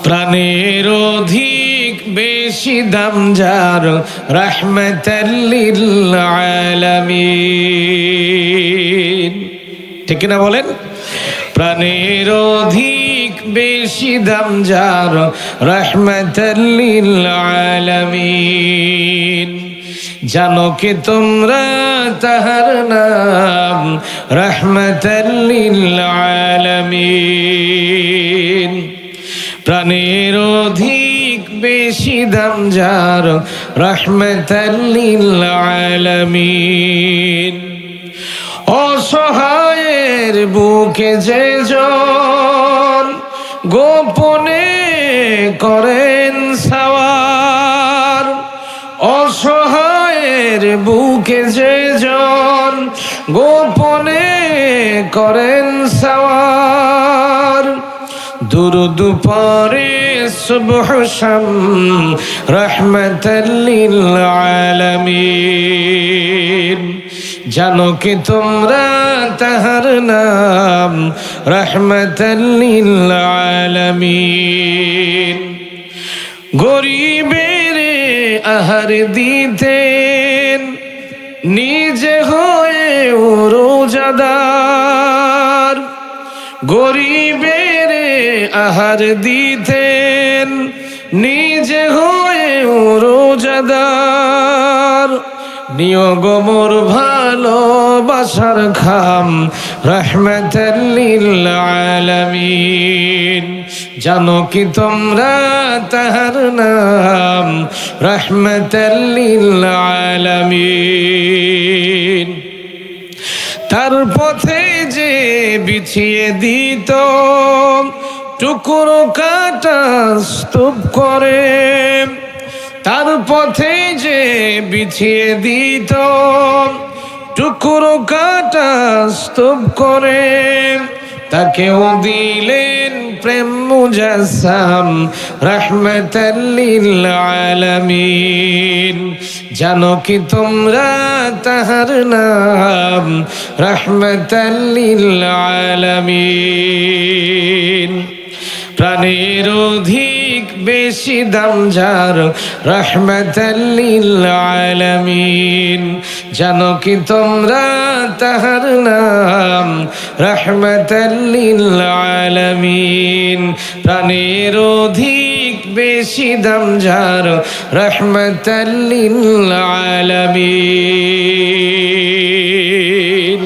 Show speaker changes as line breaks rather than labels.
প্রাণের অধিক বেশি দাম যার, রাহমাতাল লিল আলামিন। ঠিক কিনা বলেন? প্রাণের অধিক বেশি দাম যার, রাহমাতাল লিল আলামিন। জানো কি তোমরা তাহার নাম, রাহমাতাল লিল আলামিন। প্রাণের অধিক বেশি দাম যার, রাহমাতাল লিল আলামিন। অসহায়ের বুকে যে জন গোপনে করেন সাওয়ার, অসহায়ের বুকে যে জন গোপনে করেন সাওয়ার। দুরুদ পড়ে সুবহ শাম, রাহমাতাল লিল আলামিন। জানো কি তোমরা তাহার নাম, রাহমাতাল লিল আলামিন। গরিবের আহার দিতেন, নিজে হয়ে রোজাদার। গরিবের আহার দিতেন, নিজে হয়ে রোজাদার। নিয়োগ মোর ভালোবাসার খাম, রাহমাতাল লিল আলামিন। জানো কি তোমরা তাহার নাম, রাহমাতাল লিল আলামিন। তার পথে যে বিছিয়ে দিত টুকরো কাটা স্তূপ করে, তার পথে যে বিছিয়ে দিত টুকরো কাটা স্তূপ করে, তাকেও দিলেন প্রেম মুজাসসাম, রাহমাতাল লিল আলামিন। জানো কি তোমরা তাহার নাম, রাহমাতাল লিল আলামিন। প্রাণের অধিক বেশি দাম যার, রাহমাতাল লিল আলামিন। জানো কি তোমরা তাহার নাম, রাহমাতাল লিল আলামিন। প্রাণের অধিক বেশি দাম যার, রাহমাতাল লিল আলামিন।